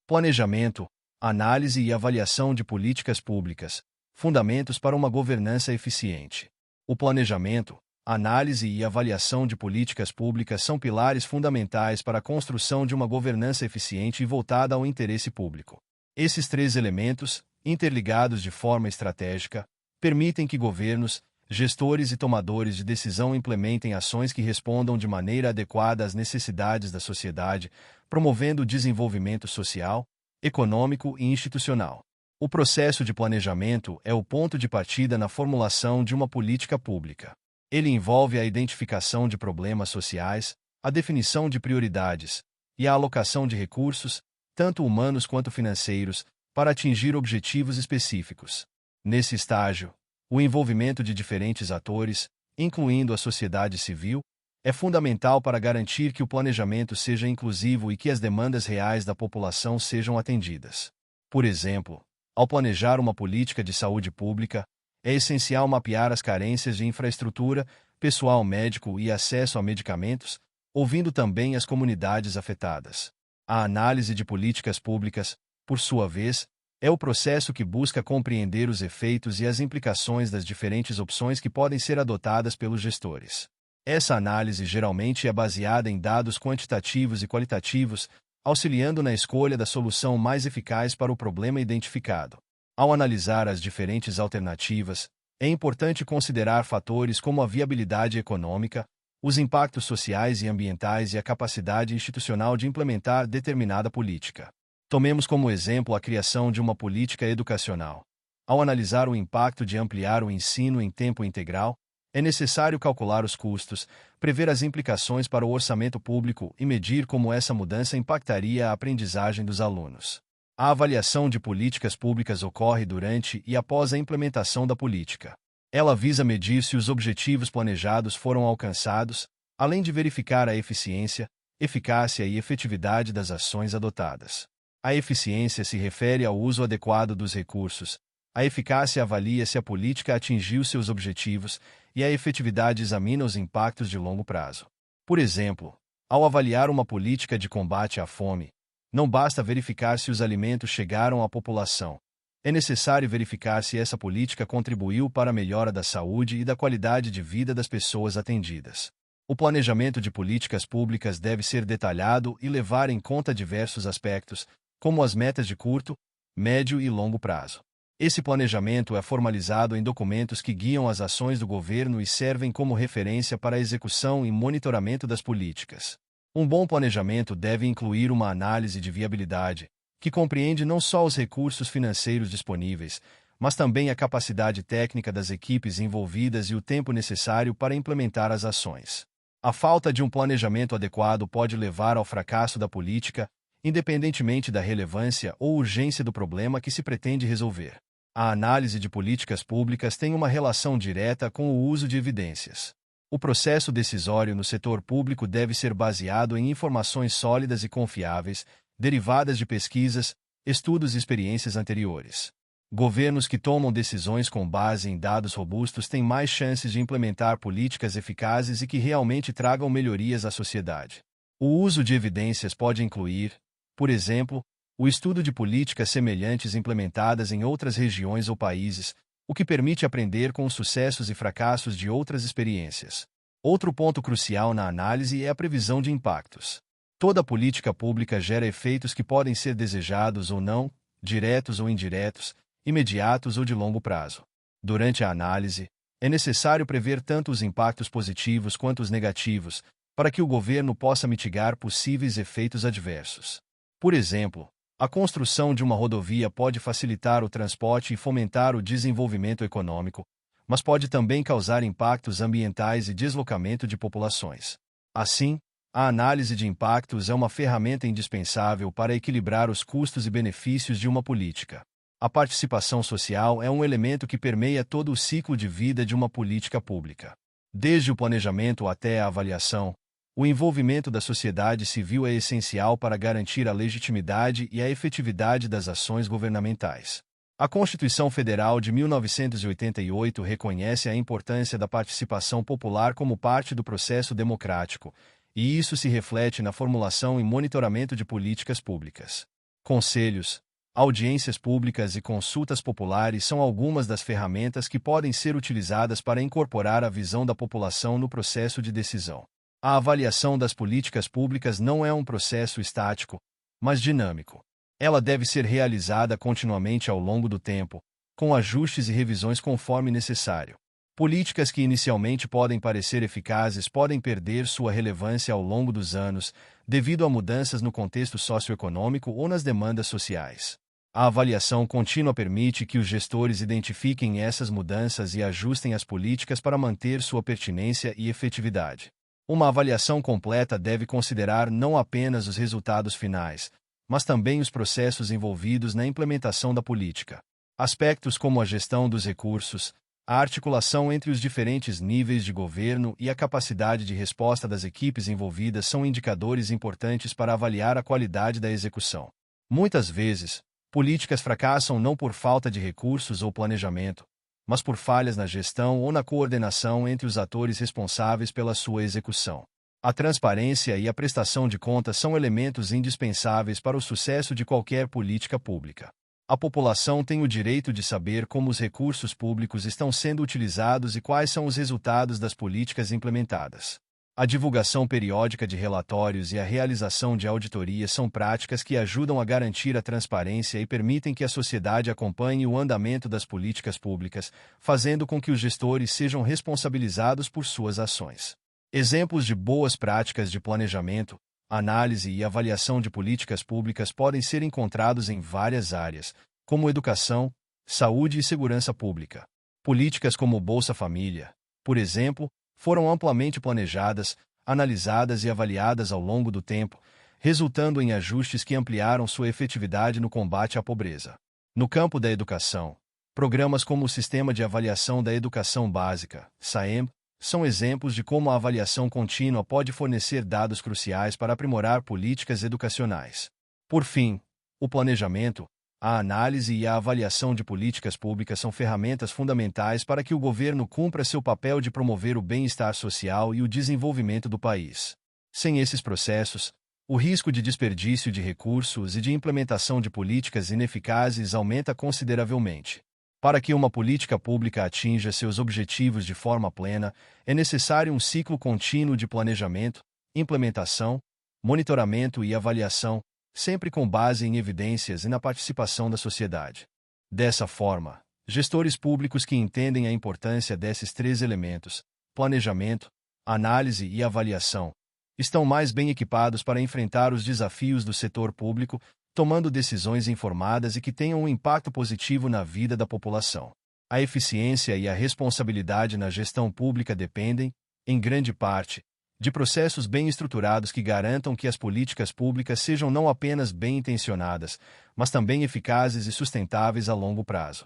Planejamento, análise e avaliação de políticas públicas, fundamentos para uma governança eficiente. O planejamento, análise e avaliação de políticas públicas são pilares fundamentais para a construção de uma governança eficiente e voltada ao interesse público. Esses três elementos, interligados de forma estratégica, permitem que governos, gestores e tomadores de decisão implementem ações que respondam de maneira adequada às necessidades da sociedade, promovendo o desenvolvimento social, econômico e institucional. O processo de planejamento é o ponto de partida na formulação de uma política pública. Ele envolve a identificação de problemas sociais, a definição de prioridades e a alocação de recursos, tanto humanos quanto financeiros, para atingir objetivos específicos. Nesse estágio, o envolvimento de diferentes atores, incluindo a sociedade civil, é fundamental para garantir que o planejamento seja inclusivo e que as demandas reais da população sejam atendidas. Por exemplo, ao planejar uma política de saúde pública, é essencial mapear as carências de infraestrutura, pessoal médico e acesso a medicamentos, ouvindo também as comunidades afetadas. A análise de políticas públicas, por sua vez, é o processo que busca compreender os efeitos e as implicações das diferentes opções que podem ser adotadas pelos gestores. Essa análise geralmente é baseada em dados quantitativos e qualitativos, auxiliando na escolha da solução mais eficaz para o problema identificado. Ao analisar as diferentes alternativas, é importante considerar fatores como a viabilidade econômica, os impactos sociais e ambientais e a capacidade institucional de implementar determinada política. Tomemos como exemplo a criação de uma política educacional. Ao analisar o impacto de ampliar o ensino em tempo integral, é necessário calcular os custos, prever as implicações para o orçamento público e medir como essa mudança impactaria a aprendizagem dos alunos. A avaliação de políticas públicas ocorre durante e após a implementação da política. Ela visa medir se os objetivos planejados foram alcançados, além de verificar a eficiência, eficácia e efetividade das ações adotadas. A eficiência se refere ao uso adequado dos recursos, a eficácia avalia se a política atingiu seus objetivos e a efetividade examina os impactos de longo prazo. Por exemplo, ao avaliar uma política de combate à fome, não basta verificar se os alimentos chegaram à população. É necessário verificar se essa política contribuiu para a melhora da saúde e da qualidade de vida das pessoas atendidas. O planejamento de políticas públicas deve ser detalhado e levar em conta diversos aspectos, como as metas de curto, médio e longo prazo. Esse planejamento é formalizado em documentos que guiam as ações do governo e servem como referência para a execução e monitoramento das políticas. Um bom planejamento deve incluir uma análise de viabilidade, que compreende não só os recursos financeiros disponíveis, mas também a capacidade técnica das equipes envolvidas e o tempo necessário para implementar as ações. A falta de um planejamento adequado pode levar ao fracasso da política, independentemente da relevância ou urgência do problema que se pretende resolver. A análise de políticas públicas tem uma relação direta com o uso de evidências. O processo decisório no setor público deve ser baseado em informações sólidas e confiáveis, derivadas de pesquisas, estudos e experiências anteriores. Governos que tomam decisões com base em dados robustos têm mais chances de implementar políticas eficazes e que realmente tragam melhorias à sociedade. O uso de evidências pode incluir, por exemplo, o estudo de políticas semelhantes implementadas em outras regiões ou países, o que permite aprender com os sucessos e fracassos de outras experiências. Outro ponto crucial na análise é a previsão de impactos. Toda política pública gera efeitos que podem ser desejados ou não, diretos ou indiretos, imediatos ou de longo prazo. Durante a análise, é necessário prever tanto os impactos positivos quanto os negativos, para que o governo possa mitigar possíveis efeitos adversos. Por exemplo, a construção de uma rodovia pode facilitar o transporte e fomentar o desenvolvimento econômico, mas pode também causar impactos ambientais e deslocamento de populações. Assim, a análise de impactos é uma ferramenta indispensável para equilibrar os custos e benefícios de uma política. A participação social é um elemento que permeia todo o ciclo de vida de uma política pública. Desde o planejamento até a avaliação, o envolvimento da sociedade civil é essencial para garantir a legitimidade e a efetividade das ações governamentais. A Constituição Federal de 1988 reconhece a importância da participação popular como parte do processo democrático, e isso se reflete na formulação e monitoramento de políticas públicas. Conselhos, audiências públicas e consultas populares são algumas das ferramentas que podem ser utilizadas para incorporar a visão da população no processo de decisão. A avaliação das políticas públicas não é um processo estático, mas dinâmico. Ela deve ser realizada continuamente ao longo do tempo, com ajustes e revisões conforme necessário. Políticas que inicialmente podem parecer eficazes podem perder sua relevância ao longo dos anos, devido a mudanças no contexto socioeconômico ou nas demandas sociais. A avaliação contínua permite que os gestores identifiquem essas mudanças e ajustem as políticas para manter sua pertinência e efetividade. Uma avaliação completa deve considerar não apenas os resultados finais, mas também os processos envolvidos na implementação da política. Aspectos como a gestão dos recursos, a articulação entre os diferentes níveis de governo e a capacidade de resposta das equipes envolvidas são indicadores importantes para avaliar a qualidade da execução. Muitas vezes, políticas fracassam não por falta de recursos ou planejamento, mas por falhas na gestão ou na coordenação entre os atores responsáveis pela sua execução. A transparência e a prestação de contas são elementos indispensáveis para o sucesso de qualquer política pública. A população tem o direito de saber como os recursos públicos estão sendo utilizados e quais são os resultados das políticas implementadas. A divulgação periódica de relatórios e a realização de auditorias são práticas que ajudam a garantir a transparência e permitem que a sociedade acompanhe o andamento das políticas públicas, fazendo com que os gestores sejam responsabilizados por suas ações. Exemplos de boas práticas de planejamento, análise e avaliação de políticas públicas podem ser encontrados em várias áreas, como educação, saúde e segurança pública. Políticas como o Bolsa Família, por exemplo, foram amplamente planejadas, analisadas e avaliadas ao longo do tempo, resultando em ajustes que ampliaram sua efetividade no combate à pobreza. No campo da educação, programas como o Sistema de Avaliação da Educação Básica, SAEB, são exemplos de como a avaliação contínua pode fornecer dados cruciais para aprimorar políticas educacionais. Por fim, o planejamento, a análise e a avaliação de políticas públicas são ferramentas fundamentais para que o governo cumpra seu papel de promover o bem-estar social e o desenvolvimento do país. Sem esses processos, o risco de desperdício de recursos e de implementação de políticas ineficazes aumenta consideravelmente. Para que uma política pública atinja seus objetivos de forma plena, é necessário um ciclo contínuo de planejamento, implementação, monitoramento e avaliação, sempre com base em evidências e na participação da sociedade. Dessa forma, gestores públicos que entendem a importância desses três elementos, planejamento, análise e avaliação, estão mais bem equipados para enfrentar os desafios do setor público, tomando decisões informadas e que tenham um impacto positivo na vida da população. A eficiência e a responsabilidade na gestão pública dependem, em grande parte, de processos bem estruturados que garantam que as políticas públicas sejam não apenas bem intencionadas, mas também eficazes e sustentáveis a longo prazo.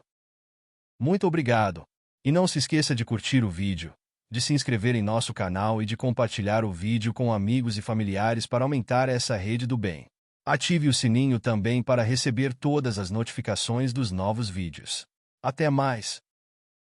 Muito obrigado! E não se esqueça de curtir o vídeo, de se inscrever em nosso canal e de compartilhar o vídeo com amigos e familiares para aumentar essa rede do bem. Ative o sininho também para receber todas as notificações dos novos vídeos. Até mais!